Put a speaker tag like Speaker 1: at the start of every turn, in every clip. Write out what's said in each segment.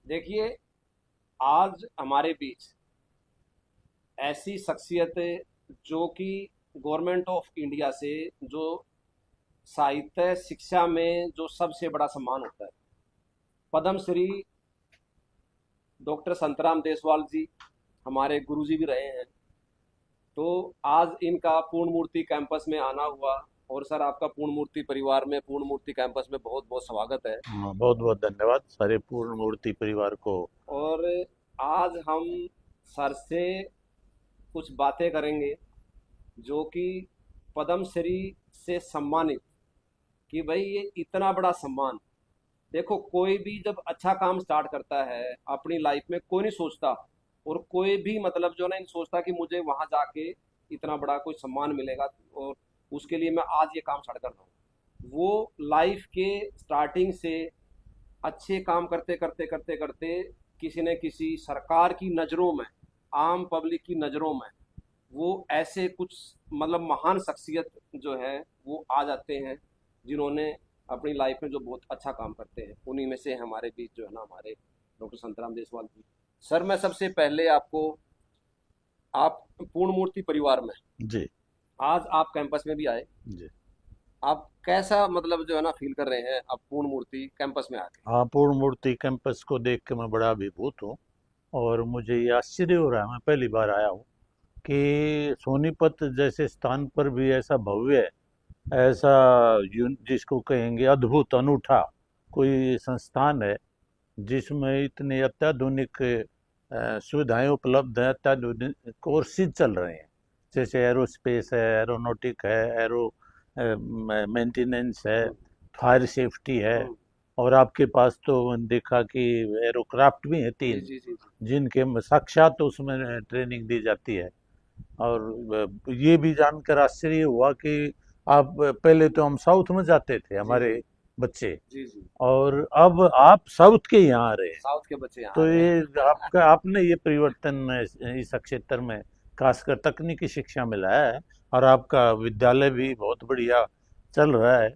Speaker 1: देखिए, आज हमारे बीच ऐसी शख्सियत जो कि गवर्नमेंट ऑफ इंडिया से जो साहित्य शिक्षा में जो सबसे बड़ा सम्मान होता है, पद्म श्री डॉक्टर संतराम देसवाल जी हमारे गुरुजी भी रहे हैं। तो आज इनका पूर्ण मूर्ति कैंपस में आना हुआ। और सर, आपका पूर्ण मूर्ति परिवार में, पूर्ण मूर्ति कैंपस में बहुत बहुत स्वागत है।
Speaker 2: हाँ, बहुत बहुत धन्यवाद सारे पूर्ण मूर्ति परिवार को।
Speaker 1: और आज हम सर से कुछ बातें करेंगे जो कि पद्म श्री से सम्मानित, कि भाई ये इतना बड़ा सम्मान। देखो, कोई भी जब अच्छा काम स्टार्ट करता है अपनी लाइफ में, कोई नहीं सोचता, और कोई भी मतलब जो ना नहीं सोचता कि मुझे वहां जाके इतना बड़ा कोई सम्मान मिलेगा और उसके लिए मैं आज ये काम स्टार्ट कर रहा हूँ। वो लाइफ के स्टार्टिंग से अच्छे काम करते करते करते करते किसी न किसी सरकार की नज़रों में, आम पब्लिक की नज़रों में, वो ऐसे कुछ मतलब महान शख्सियत जो है वो आ जाते हैं, जिन्होंने अपनी लाइफ में जो बहुत अच्छा काम करते हैं। उन्हीं में से हमारे बीच जो है ना, हमारे डॉक्टर संतराम देसवाल जी। सर, मैं सबसे पहले आपको, आप पूर्ण मूर्ति परिवार में
Speaker 2: जी।
Speaker 1: आज आप कैंपस में भी आए,
Speaker 2: जी।
Speaker 1: आप कैसा मतलब जो है ना फील कर रहे हैं आप पूर्ण मूर्ति कैंपस में आके?
Speaker 2: हाँ, पूर्ण मूर्ति कैंपस को देख के मैं बड़ा अभिभूत हूँ। और मुझे ये आश्चर्य हो रहा है, मैं पहली बार आया हूँ कि सोनीपत जैसे स्थान पर भी ऐसा भव्य, ऐसा जिसको कहेंगे अद्भुत अनूठा कोई संस्थान है जिसमें इतने अत्याधुनिक सुविधाएं उपलब्ध हैं। अत्याधुनिक कोर्सेज चल रहे हैं, जैसे एरोस्पेस है, एरोनॉटिक है, एरो मेंटेनेंस है, फायर सेफ्टी है।
Speaker 1: हम्म।
Speaker 2: और आपके पास तो मैंने देखा कि एरोक्राफ्ट भी हैं
Speaker 1: जी
Speaker 2: 3,
Speaker 1: जी जी जी।
Speaker 2: जिनके साक्षात उसमें ट्रेनिंग दी जाती है। और ये भी जानकर आश्चर्य हुआ कि आप, पहले तो हम साउथ में जाते थे
Speaker 1: जी
Speaker 2: हमारे
Speaker 1: जी
Speaker 2: बच्चे,
Speaker 1: जी जी।
Speaker 2: और अब आप साउथ के यहाँ आ रहे हैं।
Speaker 1: साउथ के बच्चे यहाँ आ
Speaker 2: तो
Speaker 1: रहे
Speaker 2: ये
Speaker 1: हैं।
Speaker 2: आपने ये परिवर्तन इस क्षेत्र में, खासकर तकनीकी शिक्षा में लाया है। और आपका विद्यालय भी बहुत बढ़िया चल रहा है।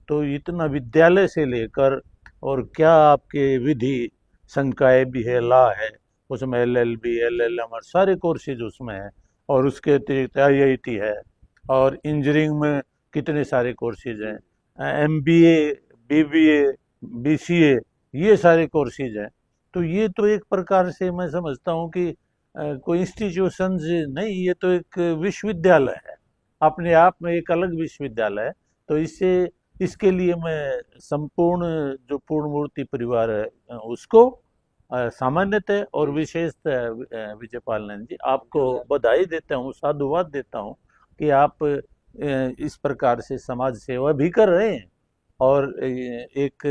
Speaker 2: तो इतना विद्यालय से लेकर, और क्या आपके विधि संकाय भी है, लॉ है, उसमें LLB LLM और सारे कोर्सेज उसमें हैं। और उसके अतिरिक्त IIT है। और इंजीनियरिंग में कितने सारे कोर्सेज
Speaker 1: जी
Speaker 2: हैं,
Speaker 1: जी।
Speaker 2: MBA, BBA, BCA, ये सारे कोर्सेज हैं। तो ये तो एक प्रकार से मैं समझता हूँ कि कोई इंस्टीट्यूशन नहीं, ये तो एक विश्वविद्यालय है, अपने आप में एक अलग विश्वविद्यालय है। तो इससे, इसके लिए मैं संपूर्ण जो पूर्ण मूर्ति परिवार है उसको सामान्यतः और
Speaker 1: जी
Speaker 2: विशेषतः विजयपाल नंद जी, आपको
Speaker 1: जी सर।
Speaker 2: बधाई देता हूँ, साधुवाद देता हूँ कि आप इस प्रकार से समाज सेवा भी कर रहे हैं। और एक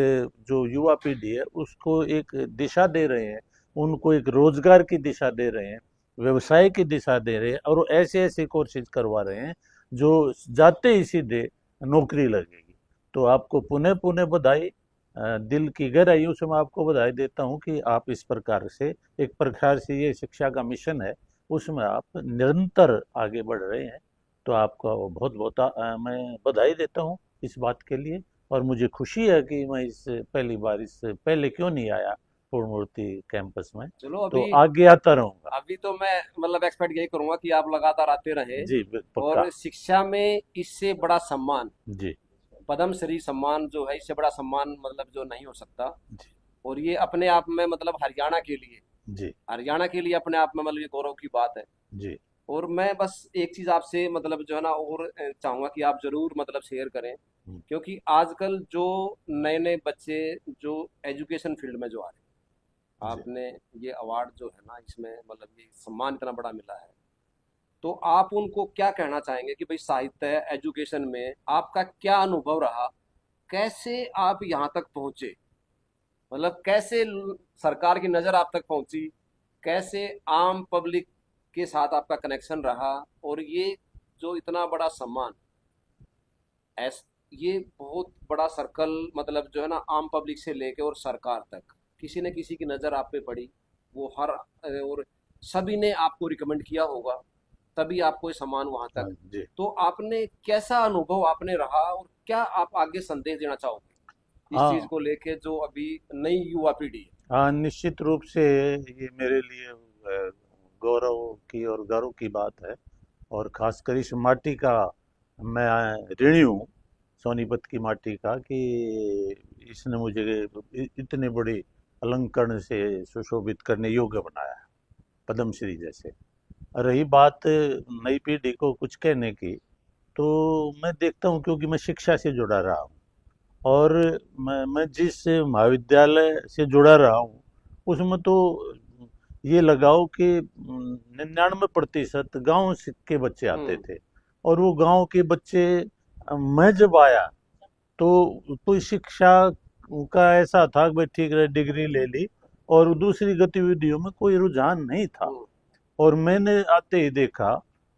Speaker 2: जो युवा पीढ़ी है उसको एक दिशा दे रहे हैं, उनको एक रोजगार की दिशा दे रहे हैं, व्यवसाय की दिशा दे रहे हैं, और ऐसे ऐसे कोर्सेज करवा रहे हैं जो जाते ही सीधे नौकरी लगेगी। तो आपको पुनः पुनः बधाई, दिल की गहराइयों से मैं आपको बधाई देता हूँ कि आप इस प्रकार से, एक प्रकार से ये शिक्षा का मिशन है, उसमें आप निरंतर आगे बढ़ रहे हैं। तो आपको बहुत बहुत मैं बधाई देता हूँ इस बात के लिए। और मुझे खुशी है कि मैं इस पहली बार, इस पहले क्यों नहीं आया पूर्ण मूर्ति कैंपस में।
Speaker 1: चलो,
Speaker 2: तो
Speaker 1: अभी
Speaker 2: आगे आता रहूंगा।
Speaker 1: अभी तो मैं मतलब एक्सपेक्ट यही करूंगा कि आप लगातार आते रहे।
Speaker 2: जी,
Speaker 1: और
Speaker 2: पक्का।
Speaker 1: शिक्षा में इससे बड़ा सम्मान,
Speaker 2: जी।
Speaker 1: पद्म श्री सम्मान जो है, इससे बड़ा सम्मान मतलब जो नहीं हो सकता।
Speaker 2: जी।
Speaker 1: और ये अपने आप में मतलब हरियाणा के लिए,
Speaker 2: जी।
Speaker 1: हरियाणा के लिए अपने आप में मतलब ये गौरव की बात है।
Speaker 2: जी।
Speaker 1: और मैं बस एक चीज़ आपसे मतलब जो है ना और चाहूँगा कि आप ज़रूर मतलब शेयर करें।
Speaker 2: हम्म।
Speaker 1: क्योंकि आजकल जो नए नए बच्चे जो एजुकेशन फील्ड में जो आ रहे हैं,
Speaker 2: जी।
Speaker 1: आपने ये अवार्ड जो है ना, इसमें मतलब ये सम्मान इतना बड़ा मिला है, तो आप उनको क्या कहना चाहेंगे कि भाई साहित्य एजुकेशन में आपका क्या अनुभव रहा? कैसे आप यहाँ तक पहुँचे? मतलब कैसे सरकार की नज़र आप तक पहुँची? कैसे आम पब्लिक के साथ आपका कनेक्शन रहा? और ये जो इतना बड़ा सम्मान, ऐस ये बहुत बड़ा सर्कल मतलब जो है ना, आम पब्लिक से लेके और सरकार तक किसी न किसी की नज़र आप पे पड़ी। वो हर और सभी ने आपको रिकमेंड किया होगा, तभी आपको ये सम्मान वहाँ
Speaker 2: हाँ।
Speaker 1: तक।
Speaker 2: जी।
Speaker 1: तो आपने कैसा अनुभव आपने रहा, और क्या आप आगे संदेश देना चाहोगे इस चीज़
Speaker 2: हाँ।
Speaker 1: को लेके जो अभी नई युवा पीढ़ी है?
Speaker 2: हाँ, निश्चित रूप से ये मेरे लिए गौरव की और गर्व की बात है। और खासकर इस माटी का मैं ऋणी हूँ, सोनीपत की माटी का, कि इसने मुझे इतने बड़े अलंकरण से सुशोभित करने योग्य बनाया है, पद्मश्री जैसे। रही बात नई पीढ़ी को कुछ कहने की, तो मैं देखता हूँ, क्योंकि मैं शिक्षा से जुड़ा रहा हूँ, और मैं जिस महाविद्यालय से जुड़ा रहा हूँ उसमें तो ये लगाओ कि 99% गांव के बच्चे आते
Speaker 1: हम्म।
Speaker 2: थे। और वो गांव के बच्चे, मैं जब आया तो कोई शिक्षा का ऐसा था कि भाई ठीक है, डिग्री ले ली, और दूसरी गतिविधियों में कोई रुझान नहीं था।
Speaker 1: हम्म।
Speaker 2: और मैंने आते ही देखा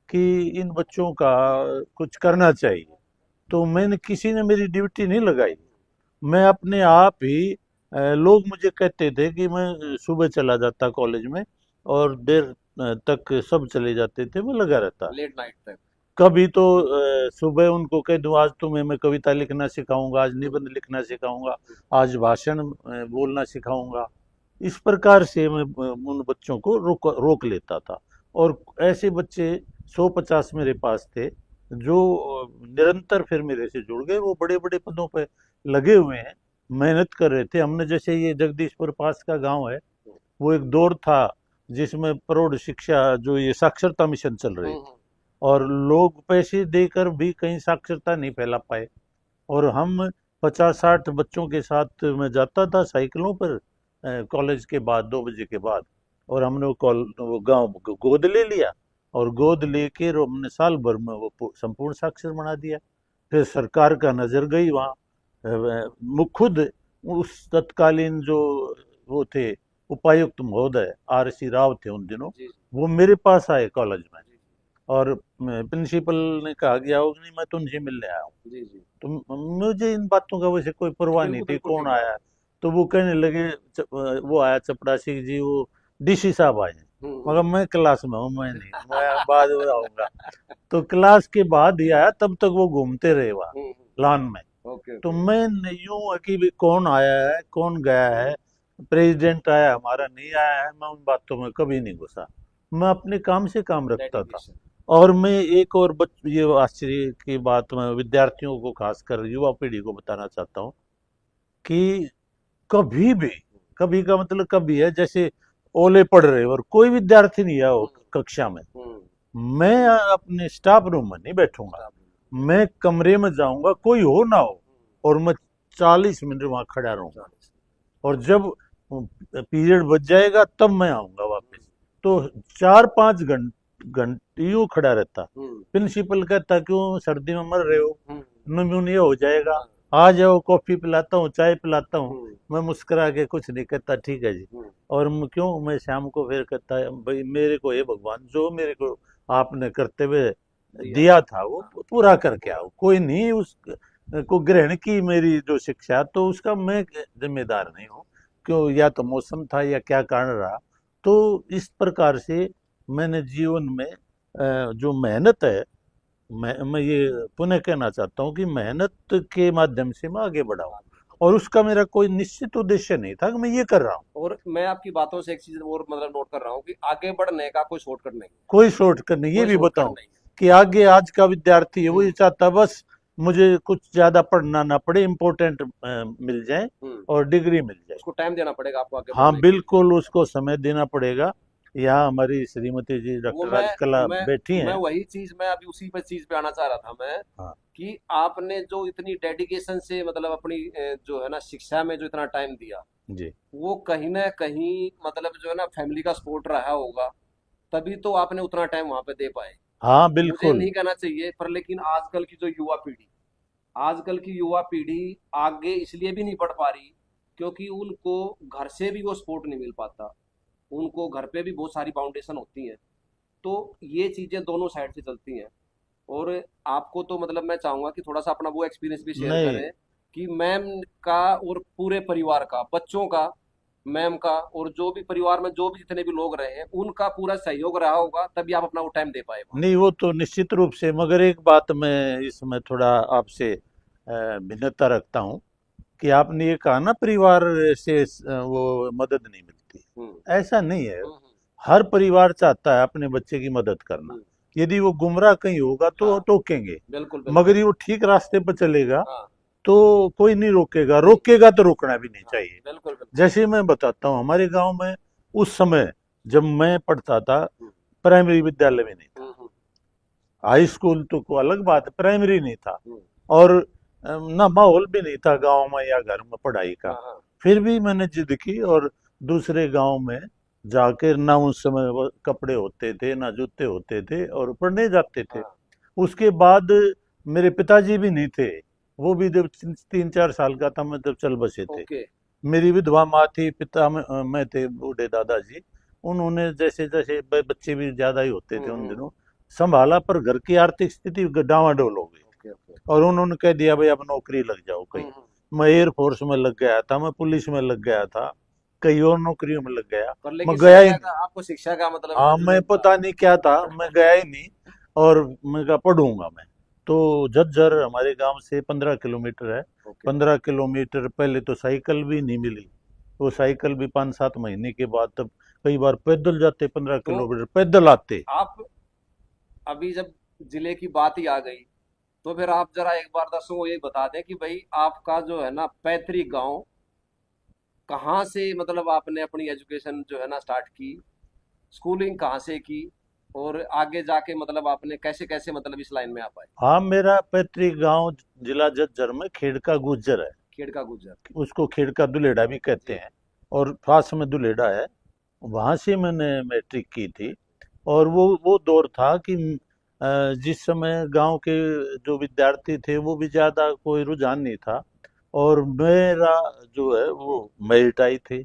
Speaker 2: कि इन बच्चों का कुछ करना चाहिए, तो मैंने, किसी ने मेरी ड्यूटी नहीं लगाई, मैं अपने आप ही, लोग मुझे कहते थे कि मैं सुबह चला जाता कॉलेज में, और देर तक सब चले जाते थे, मैं लगा रहता।
Speaker 1: लेट नाइट तक।
Speaker 2: कभी तो सुबह उनको कह दूं आज तुम्हें मैं कविता लिखना सिखाऊंगा, आज
Speaker 1: हम्म।
Speaker 2: निबंध लिखना सिखाऊंगा, आज भाषण बोलना सिखाऊंगा। इस प्रकार से मैं उन बच्चों को रोक रोक लेता था। और ऐसे बच्चे 150 मेरे पास थे, जो निरंतर फिर मेरे से जुड़ गए, वो बड़े बड़े पदों पे लगे हुए हैं, मेहनत कर रहे थे। हमने, जैसे ये जगदीशपुर पास का गांव है, वो एक दौर था जिसमें प्रौढ़ शिक्षा, जो ये साक्षरता मिशन चल रही थी,
Speaker 1: हम्म।
Speaker 2: और लोग पैसे देकर भी कहीं साक्षरता नहीं फैला पाए। और हम 50-60 बच्चों के साथ मैं जाता था साइकिलों पर, कॉलेज के बाद 2 बजे के बाद, और हमने वो गांव गोद ले लिया, और गोद लेके हमने साल भर में वो संपूर्ण साक्षर बना दिया। फिर सरकार का नजर गई वहाँ, खुद उस तत्कालीन जो वो थे उपायुक्त महोदय R C राव थे उन दिनों,
Speaker 1: जी जी
Speaker 2: वो मेरे पास आए कॉलेज में,
Speaker 1: जी
Speaker 2: और प्रिंसिपल ने कहा गया हो कि नहीं, मैं तुमसे मिलने आया हूँ।
Speaker 1: जी जी।
Speaker 2: तो मुझे इन बातों का वैसे कोई परवाह नहीं
Speaker 1: बिल्कुल
Speaker 2: थी,
Speaker 1: बिल्कुल
Speaker 2: कौन
Speaker 1: ठीक बात।
Speaker 2: आया है। तो वो कहने लगे, वो आया चपड़ासी जी, वो DC साहब आए हैं। मगर
Speaker 1: हम्म।
Speaker 2: मैं क्लास में हूँ, मैं नहीं, मैं बाद में आऊंगा। तो क्लास के बाद ही आया, तब तक वो घूमते रहे वहाँ लॉन में।
Speaker 1: ओके
Speaker 2: तो
Speaker 1: ओके।
Speaker 2: मैं यूं है कि भी कौन आया है कौन गया है, प्रेसिडेंट आया हमारा नहीं आया है, मैं उन बातों में कभी नहीं घुसा। मैं अपने काम से काम रखता था।
Speaker 1: डेडिकेशन।
Speaker 2: और मैं एक और ये आश्चर्य की बात मैं विद्यार्थियों को, खासकर युवा पीढ़ी को बताना चाहता हूँ, कि कभी भी, कभी का मतलब कभी है, जैसे ओले पड़ रहे और कोई विद्यार्थी नहीं आया हो कक्षा में,
Speaker 1: हम्म।
Speaker 2: मैं अपने स्टाफ रूम में नहीं बैठूंगा,
Speaker 1: स्टाफ।
Speaker 2: मैं कमरे में जाऊंगा, कोई हो ना हो, और मैं 40 मिनट वहां खड़ा रहूंगा।
Speaker 1: 40।
Speaker 2: और जब पीरियड बच जाएगा तब मैं आऊंगा वापस। तो 4-5 घंटे यूं खड़ा रहता।
Speaker 1: हम्म।
Speaker 2: प्रिंसिपल कहता क्यों सर्दी में मर रहे हो,
Speaker 1: हम्म।
Speaker 2: निमोनिया हो जाएगा,
Speaker 1: हाँ।
Speaker 2: आ जाओ कॉफी पिलाता हूँ, चाय पिलाता हूँ।
Speaker 1: हम्म।
Speaker 2: मैं मुस्कुरा के कुछ नहीं कहता, ठीक है जी।
Speaker 1: हम्म।
Speaker 2: और क्यों, मैं शाम को फिर कहता है, भाई मेरे को, ये भगवान, जो मेरे को आपने करते हुए
Speaker 1: दिया।
Speaker 2: दिया था वो
Speaker 1: हाँ।
Speaker 2: पूरा करके आओ। कोई नहीं उस को ग्रहण की मेरी जो शिक्षा, तो उसका मैं जिम्मेदार नहीं हूँ, क्यों, या तो मौसम था या क्या कारण रहा। तो इस प्रकार से मैंने जीवन में जो मेहनत है, मैं ये पुनः कहना चाहता हूँ कि मेहनत के माध्यम से मैं आगे बढ़ा हूँ, और उसका मेरा कोई निश्चित उद्देश्य नहीं था कि मैं ये कर रहा हूँ।
Speaker 1: और मैं आपकी बातों से एक चीज और मतलब नोट कर रहा हूँ कि आगे बढ़ने का कोई शॉर्टकट नहीं है।
Speaker 2: कोई शॉर्टकट नहीं, ये
Speaker 1: कोई
Speaker 2: भी
Speaker 1: शॉर्टकट
Speaker 2: बताऊं
Speaker 1: नहीं है।
Speaker 2: कि आगे आज का विद्यार्थी है, वो ये
Speaker 1: हम्म।
Speaker 2: चाहता है बस मुझे कुछ ज्यादा पढ़ना ना पड़े, इम्पोर्टेंट मिल जाए,
Speaker 1: हम्म।
Speaker 2: और डिग्री मिल जाए।
Speaker 1: उसको टाइम देना पड़ेगा आपको आगे
Speaker 2: हाँ
Speaker 1: बढ़ने के लिए।
Speaker 2: बिल्कुल, उसको समय देना पड़ेगा। यहाँ हमारी श्रीमती जी
Speaker 1: वो
Speaker 2: डॉक्टर राजकला
Speaker 1: मैं
Speaker 2: बैठी
Speaker 1: मैं
Speaker 2: हैं।
Speaker 1: वही चीज, मैं अभी उसी पे चीज पे आना चाह रहा था मैं,
Speaker 2: हाँ
Speaker 1: कि आपने जो इतनी डेडिकेशन से मतलब अपनी जो है ना शिक्षा में जो इतना टाइम दिया,
Speaker 2: जी।
Speaker 1: वो कहीं ना कहीं मतलब जो है ना फैमिली का सपोर्ट रहा होगा, तभी तो आपने उतना टाइम वहां पे दे पाए।
Speaker 2: हाँ
Speaker 1: मुझे
Speaker 2: बिल्कुल।
Speaker 1: नहीं कहना चाहिए पर लेकिन आजकल की जो युवा पीढ़ी, आजकल की युवा पीढ़ी आगे इसलिए भी नहीं बढ़ पा रही क्योंकि उनको घर से भी वो सपोर्ट नहीं मिल पाता। उनको घर पे भी बहुत सारी बाउंडेशन होती हैं। तो ये चीजें दोनों साइड से चलती हैं। और आपको तो मतलब मैं चाहूंगा कि थोड़ा सा अपना वो एक्सपीरियंस भी शेयर
Speaker 2: नहीं,
Speaker 1: करें कि मैम का और पूरे परिवार का, बच्चों का, मैम का, और जो भी परिवार में जो भी जितने भी लोग रहे हैं उनका पूरा सहयोग रहा होगा तभी आप अपना वो टाइम दे पाए वहाँ।
Speaker 2: नहीं, वो तो निश्चित रूप से, मगर एक बात मैं इसमें थोड़ा आपसे भिन्नता रखता हूँ, कि आपने ये कहा ना परिवार से वो मदद नहीं मिलती,
Speaker 1: हम्म
Speaker 2: ऐसा नहीं है।
Speaker 1: हम्म
Speaker 2: हर परिवार चाहता है अपने बच्चे की मदद करना।
Speaker 1: हम्म,
Speaker 2: यदि वो गुमराह कहीं होगा तो वो
Speaker 1: हाँ
Speaker 2: टोकेंगे,
Speaker 1: बिल्कुल बिल्कुल।
Speaker 2: मगर ये वो ठीक रास्ते पर चलेगा
Speaker 1: हाँ
Speaker 2: तो कोई नहीं रोकेगा,
Speaker 1: नहीं,
Speaker 2: रोकेगा तो रोकना भी नहीं
Speaker 1: हाँ
Speaker 2: चाहिए।
Speaker 1: बिल्कुल बिल्कुल।
Speaker 2: जैसे मैं बताता हूँ, हमारे गांव में उस समय जब मैं पढ़ता था,
Speaker 1: हम्म
Speaker 2: प्राइमरी विद्यालय भी नहीं था।
Speaker 1: हम्म
Speaker 2: हाई स्कूल तो को अलग बात है, प्राइमरी नहीं था।
Speaker 1: हम्म,
Speaker 2: और ना माहौल भी नहीं था गांव में या घर में पढ़ाई का।
Speaker 1: हाँ हाँ
Speaker 2: फिर भी मैंने जिद की और दूसरे गांव में जाकर, ना उस समय वो कपड़े होते थे ना जूते होते थे, और पढ़ने जाते थे।
Speaker 1: हाँ,
Speaker 2: उसके बाद मेरे पिताजी भी नहीं थे, वो भी जब 3-4 साल का था मैं तब चल बसे थे।
Speaker 1: ओके।
Speaker 2: मेरी विधवा माँ थी, पिता में थे बूढ़े दादाजी। उन्होंने जैसे जैसे बच्चे भी ज्यादा ही होते थे उन
Speaker 1: हम्म,
Speaker 2: दिनों, संभाला, पर घर की आर्थिक स्थिति डावाडोल हो गई।
Speaker 1: Okay okay.
Speaker 2: और उन्होंने कह दिया भाई अब नौकरी लग जाओ कहीं।
Speaker 1: हम्म,
Speaker 2: मैं एयरफोर्स में लग गया था, मैं पुलिस में लग गया था, कई और नौकरियों में लग गया।
Speaker 1: पर
Speaker 2: मैं
Speaker 1: लेकिन
Speaker 2: गया ही
Speaker 1: शिक्षा का
Speaker 2: नहीं।
Speaker 1: आपको शिक्षा का मतलब है
Speaker 2: हाँ,
Speaker 1: ना
Speaker 2: मैं
Speaker 1: जुनून था।
Speaker 2: पता नहीं क्या था, मैं गया ही नहीं। और मैं कहा पढ़ूंगा मैं। तो झज्जर हमारे गांव से 15 किलोमीटर है।
Speaker 1: ओके।
Speaker 2: 15 किलोमीटर पहले तो साइकिल भी नहीं मिली। वो साइकिल भी 5-7 महीने के बाद, तब कई बार पैदल जाते, पंद्रह
Speaker 1: तो
Speaker 2: किलोमीटर पैदल आते।
Speaker 1: आप अभी जब जिले की बात ही आ गई, तो फिर आप जरा एक बार दर्शकों को ये बता दें कि भाई आपका जो है ना पैतृक गांव कहाँ से, मतलब आपने अपनी एजुकेशन जो है ना स्टार्ट की, स्कूलिंग कहाँ से की, और आगे जाके मतलब आपने कैसे कैसे मतलब इस लाइन में आ पाए।
Speaker 2: हाँ, मेरा पैतृक गांव जिला झज्जर में खेड़का गुज्जर है।
Speaker 1: खेड़का गुजर।
Speaker 2: उसको खेड़का दुलेड़ा भी कहते
Speaker 1: जी।
Speaker 2: हैं, और पास में दुलेड़ा है। वहां से मैंने मैट्रिक की थी। और वो दौर था कि जिस समय गांव के जो विद्यार्थी थे वो भी ज्यादा कोई रुझान नहीं था। और मेरा जो है वो मेरिट आई थी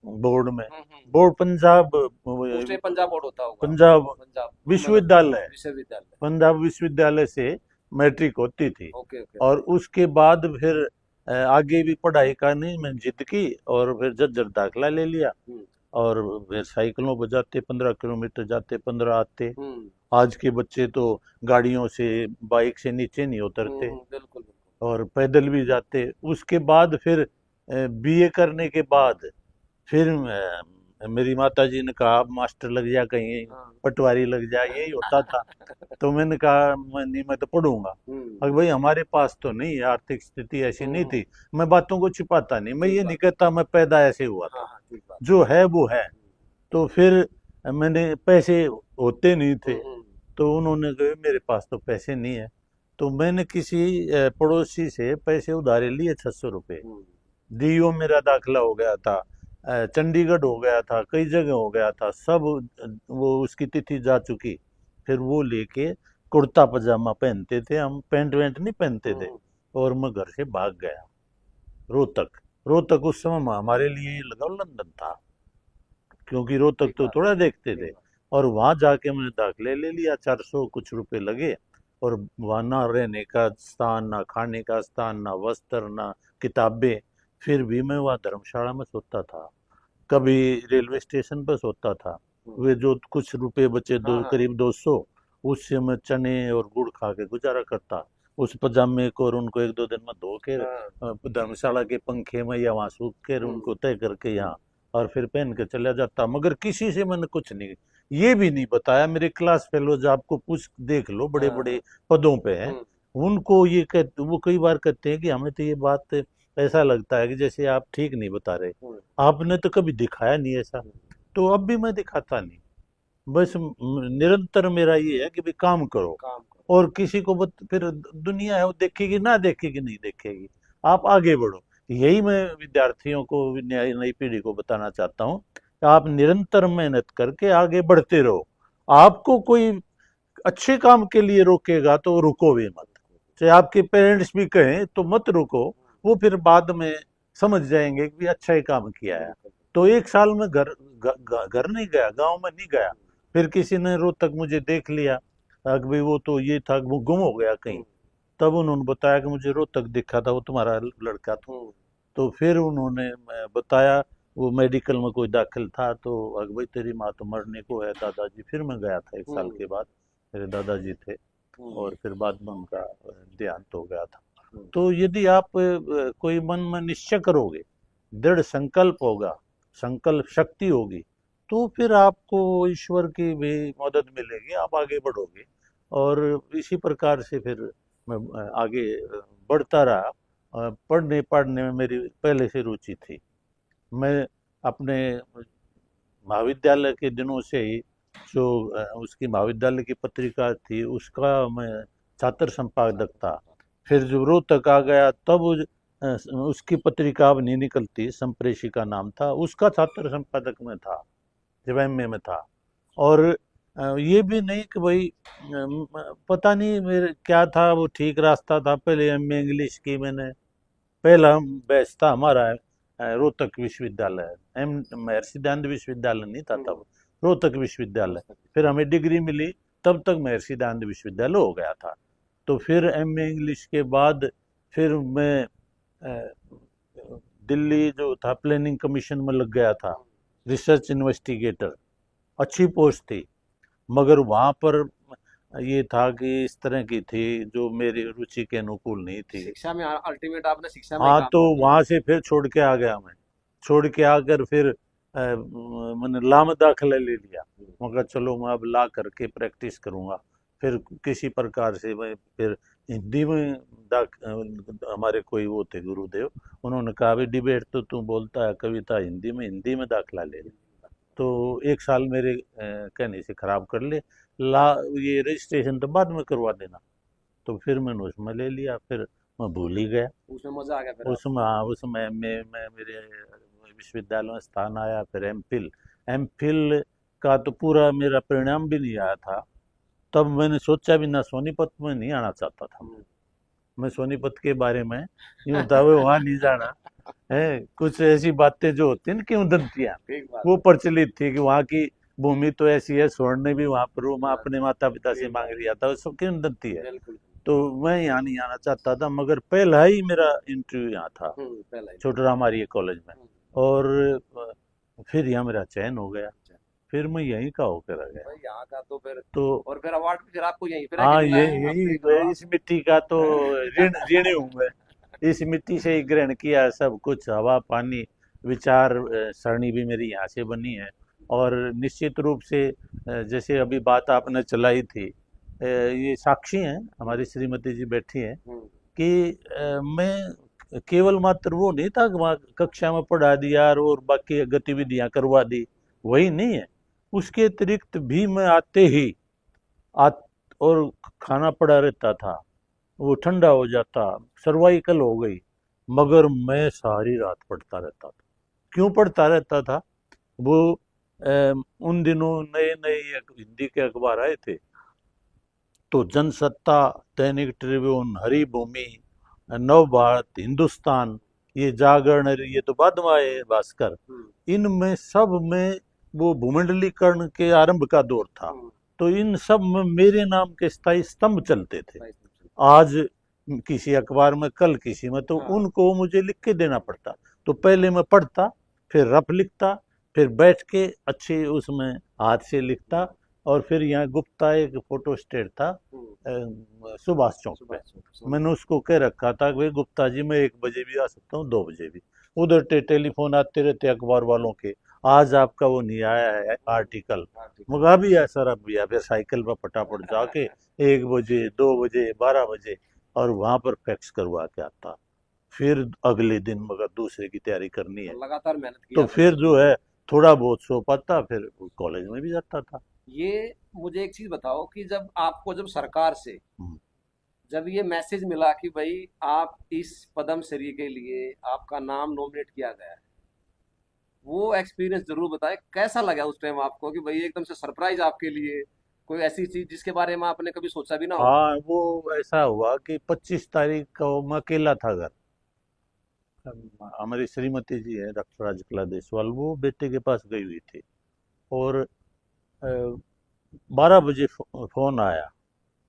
Speaker 2: बोर्ड में। Board Punjab,
Speaker 1: mostly Punjab board होता होगा।
Speaker 2: पंजाब
Speaker 1: पंजाब मतलब
Speaker 2: विश्वविद्यालय,
Speaker 1: विश्वविद्यालय।
Speaker 2: पंजाब विश्वविद्यालय से मैट्रिक होती थी।
Speaker 1: Okay okay.
Speaker 2: और उसके बाद फिर आगे भी पढ़ाई करनी मैं जिद की, और फिर झज्जर दाखिला ले लिया।
Speaker 1: हम्म
Speaker 2: और फिर साइकिलों पर जाते, 15 किलोमीटर जाते, 15 आते।
Speaker 1: हम्म
Speaker 2: आज के बच्चे तो गाड़ियों से, बाइक से नीचे नहीं उतरते,
Speaker 1: बिल्कुल बिल्कुल।
Speaker 2: और पैदल भी जाते। उसके बाद फिर बीए करने के बाद फिर मेरी माता जी ने कहा, "अब मास्टर लग जा कहीं,
Speaker 1: हाँ।
Speaker 2: पटवारी लग जा", यही होता था। तो मैंने कहा नहीं, मैं तो पढ़ूंगा।
Speaker 1: हम्म
Speaker 2: अब भाई हमारे पास तो नहीं, आर्थिक स्थिति ऐसी नहीं
Speaker 1: हम्म,
Speaker 2: थी। मैं बातों को छिपाता नहीं, मैं
Speaker 1: ठीक
Speaker 2: ये नहीं
Speaker 1: बात।
Speaker 2: कहता मैं पैदा ऐसे हुआ
Speaker 1: हाँ
Speaker 2: था।
Speaker 1: हाँ ठीक बात।
Speaker 2: जो है वो है। तो फिर मैंने, पैसे होते नहीं थे,
Speaker 1: हम्म
Speaker 2: तो उन्होंने कहा मेरे पास तो पैसे नहीं है। तो मैंने किसी पड़ोसी से पैसे उधारे लिए, 600 रुपये।
Speaker 1: हम्म
Speaker 2: डीयू मेरा दाखिला हो गया था, चंडीगढ़ हो गया था, कई जगह हो गया था सब। वो उसकी तिथि जा चुकी। फिर वो लेके, कुर्ता पजामा पहनते थे हम, पैंट वैंट नहीं पहनते थे।
Speaker 1: हम्म,
Speaker 2: और मैं घर से भाग गया रोहतक। रोहतक उस समय हमारे लिए ये लगा लंदन था, क्योंकि रोहतक
Speaker 1: ठीक
Speaker 2: तो
Speaker 1: बात।
Speaker 2: थोड़ा देखते
Speaker 1: ठीक
Speaker 2: थे।
Speaker 1: बात।
Speaker 2: और वहां जाके मैंने दाखिले ले लिया, 400 कुछ रुपए लगे। और वहां ना रहने का स्थान, ना खाने का स्थान, ना वस्त्र, ना किताबें। फिर भी मैं वहाँ धर्मशाला में सोता था, कभी रेलवे स्टेशन पर सोता था।
Speaker 1: हम्म,
Speaker 2: वे जो कुछ रुपए बचे,
Speaker 1: हाँ
Speaker 2: दो
Speaker 1: हाँ।
Speaker 2: करीब 200, उससे मैं चने और गुड़ खा के गुजारा करता। उस पजामे को और उनको 1-2 दिन में धो के
Speaker 1: हाँ।
Speaker 2: धर्मशाला के पंखे में या वहां सूख के
Speaker 1: हम्म
Speaker 2: उनको तय करके यहाँ, और फिर पहन के चला जाता। मगर किसी से मैंने कुछ नहीं, ये भी नहीं बताया। मेरे क्लास फेलोज आपको पूछ देख लो, बड़े
Speaker 1: हाँ हाँ।
Speaker 2: बड़े पदों पे हैं,
Speaker 1: हम्म
Speaker 2: उनको ये कहते, वो कई बार कहते हैं कि हमें तो ये बात ऐसा लगता है कि जैसे आप ठीक नहीं बता रहे,
Speaker 1: हम्म
Speaker 2: आपने तो कभी दिखाया नहीं ऐसा।
Speaker 1: हम्म,
Speaker 2: तो अब भी मैं दिखाता नहीं। बस निरंतर मेरा ये है कि भाई काम करो।
Speaker 1: काम करो।
Speaker 2: और किसी को फिर दुनिया है वो देखेगी ना देखेगी, नहीं देखेगी, आप आगे बढ़ो। यही मैं विद्यार्थियों को, नई नई पीढ़ी को बताना चाहता हूँ कि आप निरंतर मेहनत करके आगे बढ़ते रहो। आपको कोई अच्छे काम के लिए रोकेगा तो रुको भी मत। चाहे आपके पेरेंट्स भी कहें तो मत रुको। वो फिर बाद में समझ जाएंगे कि भी अच्छा ही काम किया है।
Speaker 1: बिल्कुल।
Speaker 2: तो 1 साल में घर नहीं गया, गांव में नहीं गया। फिर किसी ने रोहतक मुझे देख लिया, कि भाई वो तो ये था, वो गुम हो गया कहीं।
Speaker 1: हम्म
Speaker 2: तब उन्होंने बताया कि मुझे रोहतक दिखा था, वो तुम्हारा लड़का था।
Speaker 1: हम्म
Speaker 2: तो फिर उन्होंने बताया, वो मेडिकल में कोई दाखिल था, तो भाई तेरी माँ तो मरने को है दादाजी। फिर मैं गया था 1 साल
Speaker 1: हम्म
Speaker 2: के बाद, मेरे दादाजी थे।
Speaker 1: हम्म,
Speaker 2: और फिर बाद में उनका देहांत हो गया था। तो यदि आप कोई मन में निश्चय करोगे, दृढ़ संकल्प होगा, संकल्प शक्ति होगी, तो फिर आपको ईश्वर की भी मदद मिलेगी, आप आगे बढ़ोगे। और इसी प्रकार से फिर मैं आगे बढ़ता रहा। पढ़ने पढ़ने में मेरी पहले से रुचि थी। मैं अपने महाविद्यालय के दिनों से ही जो उसकी महाविद्यालय की पत्रिका थी उसका मैं छात्र संपादक था। फिर जब रोहतक आ गया तब उसकी पत्रिका अब नहीं निकलती, संप्रेषिका नाम था, उसका छात्र संपादक में था जब एमए में था। और ये भी नहीं कि भाई पता नहीं मेरे क्या था, वो ठीक रास्ता था। पहले एमए इंग्लिश की मैंने, पहला बैच था हमारा रोहतक विश्वविद्यालय, एम महर्षि दयानंद विश्वविद्यालय नहीं था तब, रोहतक विश्वविद्यालय। फिर हमें डिग्री मिली, तब तक महर्षि दयानंद विश्वविद्यालय हो गया था। तो फिर एमए इंग्लिश के बाद फिर मैं दिल्ली जो था प्लानिंग कमीशन में लग गया था, रिसर्च इन्वेस्टिगेटर। अच्छी पोस्ट थी, मगर वहाँ पर ये था कि इस तरह की थी जो मेरी रुचि के अनुकूल नहीं थी।
Speaker 1: शिक्षा में अल्टीमेट आपने शिक्षा में ही
Speaker 2: हाँ,
Speaker 1: काम
Speaker 2: तो
Speaker 1: कर लिया।
Speaker 2: वहाँ से फिर छोड़ के आ गया मैं। छोड़ के आकर फिर मैंने ला में दाखिला ले लिया। मगर चलो मैं अब ला करके प्रैक्टिस करूँगा। फिर किसी प्रकार से मैं फिर हिंदी में हमारे कोई वो थे गुरुदेव, उन्होंने कहा भाई डिबेट तो तू बोलता है, कविता हिंदी में दाखिला ले ले। तो एक साल मेरे कहने से खराब कर ले, ला ये रजिस्ट्रेशन तो बाद में करवा देना। तो फिर मैंने उसमें ले लिया, फिर मैं भूल ही गया।
Speaker 1: उसमें मजा आ गया फिर आपको।
Speaker 2: उसमें, हाँ, उसमें मैं मेरे विश्वविद्यालय में स्थान आया। फिर एमफिल, एमफिल का तो पूरा मेरा परिणाम भी नहीं आया था। तब मैंने सोचा भी ना, सोनीपत में नहीं आना चाहता था मैं सोनीपत के बारे में यूं था वो वहाँ नहीं जाना है। कुछ ऐसी बातें जो होती हैं ना, किंवदंतियाँ,
Speaker 1: ठीक बात
Speaker 2: वो
Speaker 1: है।
Speaker 2: प्रचलित थी कि वहाँ की भूमि तो ऐसी है, स्वर्ण ने भी वहाँ पर वो मैं अपने माता पिता से
Speaker 1: ठीक
Speaker 2: मांग
Speaker 1: बात
Speaker 2: लिया था, वो सब किंवदंती है।
Speaker 1: बिल्कुल।
Speaker 2: तो मैं यहाँ नहीं आना चाहता था, मगर पहला ही मेरा इंटरव्यू यहाँ था,
Speaker 1: पहला ही।
Speaker 2: छोटरामारी कॉलेज में।
Speaker 1: हम्म,
Speaker 2: और फिर यहाँ मेरा चयन हो गया।
Speaker 1: अच्छा।
Speaker 2: फिर मैं यहीं का होकर आ गया।
Speaker 1: भाई यहाँ का तो फिर,
Speaker 2: तो
Speaker 1: और फिर अवार्ड भी फिर आपको यहीं पे रह के
Speaker 2: हाँ,
Speaker 1: मिला
Speaker 2: ये
Speaker 1: है,
Speaker 2: यही
Speaker 1: अपने तो
Speaker 2: इस मिट्टी का तो ऋण ऋणी हूँ मैं। इस मिट्टी से ही ग्रहण किया सब कुछ, हवा पानी विचार सरणी भी मेरी यहाँ से बनी है। और निश्चित रूप से जैसे अभी बात आपने चलाई थी, ये साक्षी हैं, हमारी श्रीमती जी बैठी हैं, कि मैं केवल मात्र वो नहीं था कि वहाँ कक्षा में पढ़ा दिया और बाकी गतिविधियां करवा दी, वही नहीं है। उसके अतिरिक्त भी मैं आते ही आ और खाना पड़ा रहता था, वो ठंडा हो जाता, सर्वाइकल हो गई, मगर मैं सारी रात पढ़ता रहता था। क्यों पढ़ता रहता था? वो उन दिनों नए नए हिंदी के अखबार आए थे, तो जनसत्ता, दैनिक ट्रिब्यून, हरिभूमि, नव भारत, हिंदुस्तान, ये जागरण, ये तो बाद में आए, भास्कर, इनमें सब में वो भूमंडलीकरण के आरंभ का दौर था। तो इन सब में मेरे नाम के स्थायी स्तंभ चलते थे। आज किसी अखबार में, कल किसी में, तो उनको मुझे लिख के देना पड़ता। तो पहले मैं पढ़ता, फिर रफ लिखता, फिर बैठ के अच्छे उसमें हाथ से लिखता। और फिर यहाँ गुप्ता एक फोटो स्टेट था सुभाष चौक पे, मैंने उसको कह रखा था कि भाई गुप्ता जी मैं 1 बजे भी आ सकता हूँ, 2 बजे भी। उधर टेलीफोन आते रहते अखबार वालों के, आज आपका वो नहीं आया है आर्टिकल, मगर अभी ऐसा रब भी, फिर साइकिल पर फटाफट जाके 1 बजे, 2 बजे, 12 बजे, और वहां पर फैक्स करवा के आता। फिर अगले दिन मगर दूसरे की तैयारी करनी है,
Speaker 1: लगातार मेहनत की
Speaker 2: तो
Speaker 1: आपने।
Speaker 2: फिर जो है थोड़ा बहुत सो पाता, फिर कॉलेज में भी जाता था।
Speaker 1: ये मुझे एक चीज बताओ कि जब आपको, जब सरकार से
Speaker 2: हम्म।
Speaker 1: जब ये मैसेज मिला कि भाई आप इस पद्म श्री के लिए आपका नाम नॉमिनेट किया गया है, वो एक्सपीरियंस जरूर बताएं, कैसा लगा उस टाइम आपको कि भाई एकदम से सरप्राइज आपके लिए, कोई ऐसी चीज जिसके बारे में आपने कभी सोचा भी ना हो।
Speaker 2: हाँ, वो ऐसा हुआ कि 25 तारीख को मैं अकेला था घर। हमारी श्रीमती जी है डॉक्टर राजकला देसवाल, वो बेटे के पास गई हुई थी। और 12 बजे फोन आया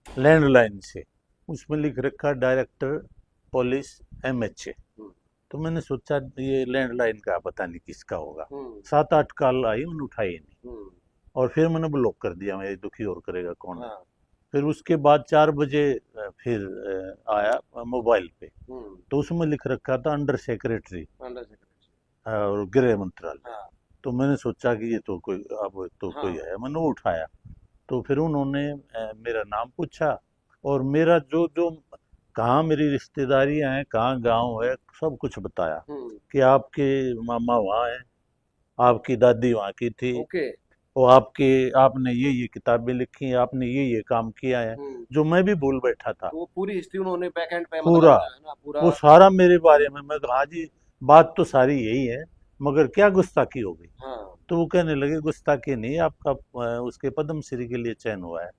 Speaker 2: लैंडलाइन से, उसमें लिख रखा डायरेक्टर पुलिस MHA। तो मैंने सोचा ये लैंडलाइन का पता नहीं किसका होगा। 7-8 कॉल आई, मैंने उठाई नहीं, और फिर मैंने ब्लॉक कर दिया, मैं दुखी और करेगा कौन है। फिर उसके बाद 4 बजे फिर आया मोबाइल पे, तो उसमें लिख रखा था अंडर सेक्रेटरी
Speaker 1: अंडर सेक्रेटरी।
Speaker 2: और गृह मंत्रालय।
Speaker 1: हाँ
Speaker 2: तो मैंने सोचा कि ये तो कोई, अब तो कोई
Speaker 1: हाँ।
Speaker 2: है, मैंने उठाया। तो फिर उन्होंने मेरा नाम पूछा, और मेरा जो जो कहाँ मेरी रिश्तेदारियां हैं, कहाँ गांव है, सब कुछ बताया कि आपके मामा वहाँ हैं, आपकी दादी वहाँ की थी,
Speaker 1: ओके।
Speaker 2: और आपके आपने ये किताबें लिखी हैं, आपने ये काम किया है, जो मैं भी भूल बैठा था।
Speaker 1: तो वो पूरी हिस्ट्री उन्होंने बैक एंड पे मतलब
Speaker 2: पूरा
Speaker 1: जो है ना पूरा।
Speaker 2: वो सारा मेरे बारे में, मैं कहा, हाँ जी, बात तो सारी यही है, मगर क्या गुस्ताखी हो गई।
Speaker 1: हाँ।
Speaker 2: तो वो कहने लगे, गुस्ताखी नहीं, आपका उसके पद्म श्री के लिए चयन हुआ है।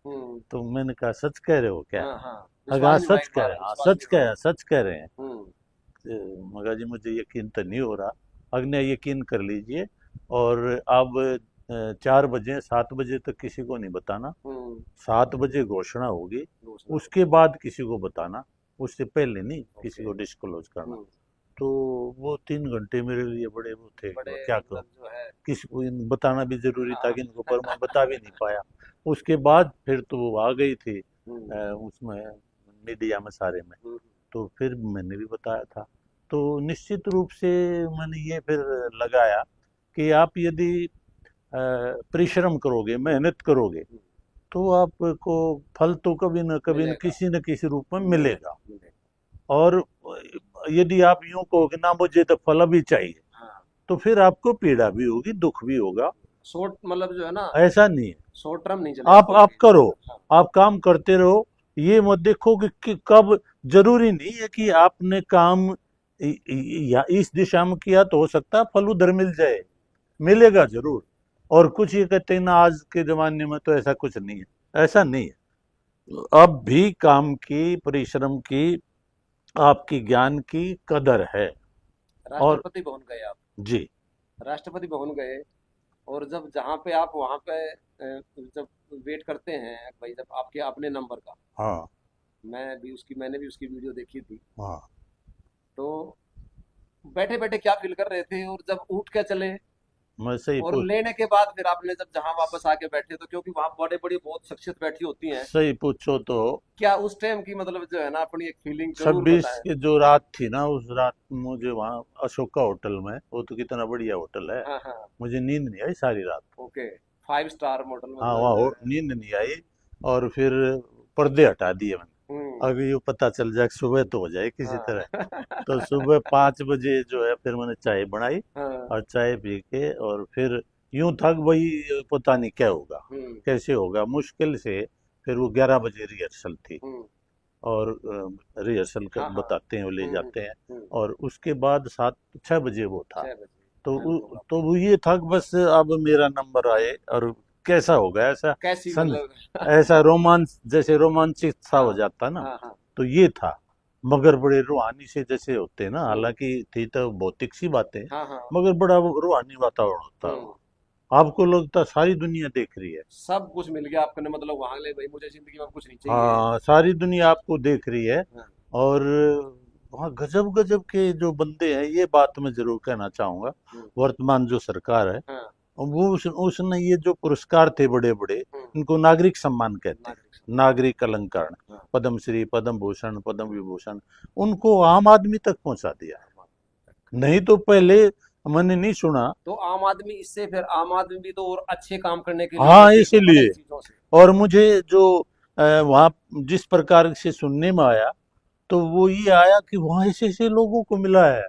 Speaker 2: तो मैंने कहा, सच कह रहे हो क्या?
Speaker 1: हाँ हाँ।
Speaker 2: अगर हाँ
Speaker 1: विश्वास नहीं हुआ
Speaker 2: सच
Speaker 1: एक
Speaker 2: कह
Speaker 1: बार,
Speaker 2: रहे हैं, हाँ
Speaker 1: विश्वास
Speaker 2: सच
Speaker 1: नहीं हुआ।
Speaker 2: कह सच कह रहे हैं।
Speaker 1: हम्म।
Speaker 2: मगर जी मुझे यकीन तो नहीं हो रहा। अगले यकीन कर लीजिए, और अब 4 बजे 7 बजे तक किसी को नहीं बताना।
Speaker 1: हम्म।
Speaker 2: 7 बजे घोषणा होगी,
Speaker 1: दूसरा।
Speaker 2: उसके बाद किसी को बताना, उससे पहले नहीं किसी
Speaker 1: ओके।
Speaker 2: को डिस्क्लोज करना।
Speaker 1: हम्म।
Speaker 2: तो वो 3 घंटे मेरे लिए बड़े वो थे कि मैं
Speaker 1: बड़े
Speaker 2: क्या कहूँ,
Speaker 1: मतलब जो है।
Speaker 2: किसी को बताना भी जरूरी था
Speaker 1: हाँ।
Speaker 2: कि इनको, पर मैं बता भी नहीं पाया। उसके बाद फिर तो वो आ गई थी
Speaker 1: हम्म।
Speaker 2: उसमें मीडिया में सारे में,
Speaker 1: हम्म।
Speaker 2: तो फिर मैंने भी बताया था। तो निश्चित रूप से मैंने ये फिर लगाया कि आप यदि परिश्रम करोगे, मेहनत करोगे, तो आपको फल तो कभी न
Speaker 1: मिलेगा।
Speaker 2: किसी न किसी रूप में
Speaker 1: मिलेगा
Speaker 2: मिलेगा।
Speaker 1: मिलेगा।
Speaker 2: और यदि आप यूं कहो कि ना मुझे तो फल अभी चाहिए,
Speaker 1: हाँ।
Speaker 2: तो फिर आपको पीड़ा भी होगी, दुख भी होगा।
Speaker 1: शॉर्ट मतलब जो है ना,
Speaker 2: ऐसा नहीं है।
Speaker 1: शॉर्ट टर्म नहीं चलेगा
Speaker 2: आप
Speaker 1: आपके।
Speaker 2: करो,
Speaker 1: हाँ।
Speaker 2: आप काम करते रहो। ये मत देखो कि कब, जरूरी नहीं है कि आपने काम या इस दिशा में किया तो हो सकता है फल उधर मिल जाए, मिलेगा जरूर। और कुछ ये कहते हैं ना, आज के जमाने में तो ऐसा कुछ नहीं है, ऐसा नहीं है। अब भी काम की, परिश्रम की, आपकी ज्ञान की कदर है। और
Speaker 1: राष्ट्रपति भवन गए आप।
Speaker 2: जी,
Speaker 1: राष्ट्रपति भवन गए, और जब जहाँ पे आप वहाँ पे जब वेट करते हैं भाई, जब आपके अपने नंबर का,
Speaker 2: हाँ
Speaker 1: मैंने भी उसकी वीडियो देखी थी।
Speaker 2: हाँ,
Speaker 1: तो बैठे बैठे क्या फील कर रहे थे, और जब उठ के चले,
Speaker 2: मैं सही
Speaker 1: और
Speaker 2: पूछ
Speaker 1: लेने के बाद फिर आपने जब जहाँ वापस आके बैठे, तो क्योंकि वहाँ बड़े बड़ी बहुत शख्सियत बैठी होती हैं,
Speaker 2: सही पूछो तो
Speaker 1: क्या उस टाइम की मतलब जो है ना अपनी एक फीलिंग जरूर
Speaker 2: 26
Speaker 1: बताएं।
Speaker 2: की जो रात थी ना, उस रात मुझे वहाँ अशोका होटल में, वो तो कितना बढ़िया होटल है,
Speaker 1: हाँ हाँ।
Speaker 2: मुझे नींद नहीं आई सारी रात।
Speaker 1: ओके। 5 स्टार मॉडल
Speaker 2: हाँ,
Speaker 1: मतलब
Speaker 2: वहाँ
Speaker 1: जो है।
Speaker 2: नींद नहीं आई। और फिर पर्दे हटा दिए मैंने।
Speaker 1: हम्म।
Speaker 2: अगर ये पता चल जाए कि सुबह तो हो जाए किसी
Speaker 1: हाँ।
Speaker 2: तरह। तो सुबह 5 बजे जो है फिर मैंने चाय बनाई,
Speaker 1: हाँ।
Speaker 2: और चाय पी के, और फिर यूं था कि भाई पता नहीं क्या होगा,
Speaker 1: हम्म।
Speaker 2: कैसे होगा, मुश्किल से। फिर वो 11 बजे रिहर्सल थी,
Speaker 1: हम्म।
Speaker 2: और रिहर्सल कर
Speaker 1: हाँ हाँ।
Speaker 2: बताते हैं, वो ले जाते हैं।
Speaker 1: हम्म।
Speaker 2: और उसके बाद 7 6 बजे वो था।
Speaker 1: 6 बजे
Speaker 2: तो
Speaker 1: फाइनल प्रोग्राम।
Speaker 2: तो वो ये था कि बस अब मेरा नंबर आए, और कैसा होगा, ऐसा
Speaker 1: कैसी
Speaker 2: सन
Speaker 1: मतलब।
Speaker 2: ऐसा रोमांच, जैसे रोमांचित सा हो
Speaker 1: हाँ
Speaker 2: जाता ना।
Speaker 1: हाँ हाँ।
Speaker 2: तो ये था। मगर बड़े रूहानी से जैसे होते हैं ना,
Speaker 1: हम्म।
Speaker 2: हालांकि थी तो भौतिक सी बातें,
Speaker 1: हाँ हाँ।
Speaker 2: मगर बड़ा वो रूहानी वातावरण होता है
Speaker 1: हम्म।
Speaker 2: वो। आपको लगता है सारी दुनिया देख रही है।
Speaker 1: सब कुछ मिल गया आपको ने, मतलब वहां ले भाई, मुझे जिंदगी में अब कुछ नहीं चाहिए।
Speaker 2: हाँ, सारी दुनिया आपको देख रही है।
Speaker 1: हाँ।
Speaker 2: और वहाँ गजब गजब के जो बंदे हैं, ये बात मैं जरूर कहना चाहूंगा।
Speaker 1: हम्म।
Speaker 2: वर्तमान जो सरकार है,
Speaker 1: हाँ।
Speaker 2: वो उसने ये जो पुरस्कार थे बड़े बड़े, इनको नागरिक सम्मान कहते हैं,
Speaker 1: नागरिक सम्मान।
Speaker 2: नागरिक अलंकरण,
Speaker 1: हाँ।
Speaker 2: पद्म श्री, पद्म भूषण, पद्म विभूषण, उनको आम आदमी तक पहुंचा दिया है। नहीं तो पहले मैंने नहीं सुना।
Speaker 1: तो आम आदमी, इससे फिर आम आदमी भी तो और अच्छे काम करने के लिए
Speaker 2: हाँ,
Speaker 1: मोटिवेट होगा ना
Speaker 2: इसीलिए।
Speaker 1: इन चीजों से।
Speaker 2: और मुझे जो वहाँ जिस प्रकार से सुनने में आया, तो वो ये आया कि वहाँ ऐसे ऐसे लोगों को मिला है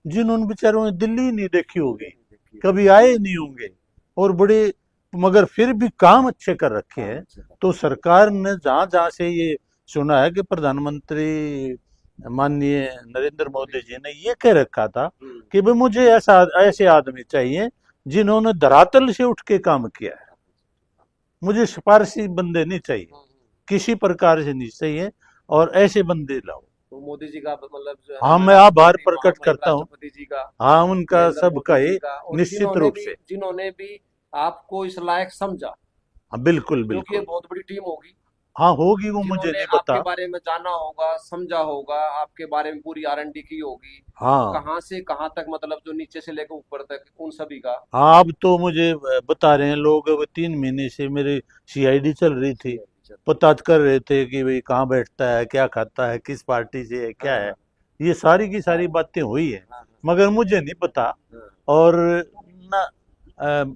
Speaker 2: जिन्होंने बेचारों ने दिल्ली ही नहीं देखी होगी,
Speaker 1: देखिए।
Speaker 2: कभी आए ही नहीं होंगे, और बड़े, मगर फिर भी काम अच्छे कर रखे
Speaker 1: काम
Speaker 2: हैं।
Speaker 1: अच्छे का।
Speaker 2: तो सरकार ने जहाँ जहाँ से ये सुना है कि प्रधानमंत्री माननीय नरेंद्र मोदी जी ने ये कह रखा था कि भाई मुझे ऐसे आदमी चाहिए जिन्होंने धरातल से उठ के काम किया है, मुझे सिफारशी बंदे नहीं चाहिए, किसी प्रकार से नहीं चाहिए, और ऐसे बंदे लाओ।
Speaker 1: तो मोदी जी का मतलब जो है ना,
Speaker 2: हाँ,
Speaker 1: मैं
Speaker 2: मैं आभार
Speaker 1: मोदी
Speaker 2: प्रकट
Speaker 1: महामहिम
Speaker 2: करता हूँ।
Speaker 1: राष्ट्रपति जी का,
Speaker 2: हाँ, उनका
Speaker 1: नरेंद्र
Speaker 2: सबका
Speaker 1: मोदी
Speaker 2: ही,
Speaker 1: जी का, और
Speaker 2: निश्चित रूप से।
Speaker 1: जिन्होंने भी आपको इस लायक समझा,
Speaker 2: हाँ, बिल्कुल
Speaker 1: क्योंकि ये
Speaker 2: बिल्कुल।
Speaker 1: बहुत बड़ी टीम होगी।
Speaker 2: हाँ, होगी, वो मुझे
Speaker 1: जिन्होंने
Speaker 2: नहीं
Speaker 1: आपके
Speaker 2: पता।
Speaker 1: बारे में जाना होगा, समझा होगा, आपके बारे में पूरी R&D की होगी,
Speaker 2: हाँ
Speaker 1: कहाँ से कहाँ तक, मतलब जो नीचे से लेकर ऊपर तक, उन सभी का।
Speaker 2: हाँ, अब तो मुझे बता रहे हैं लोग, अब 3 महीने से मेरी CID चल रही थी।
Speaker 1: अच्छा।
Speaker 2: पता कर रहे थे कि भाई कहाँ बैठता है, क्या खाता है, किस पार्टी से है, क्या है।
Speaker 1: हाँ
Speaker 2: ये सारी की
Speaker 1: हाँ
Speaker 2: सारी बातें हुई है,
Speaker 1: हाँ
Speaker 2: मगर मुझे नहीं पता।
Speaker 1: हाँ
Speaker 2: और ना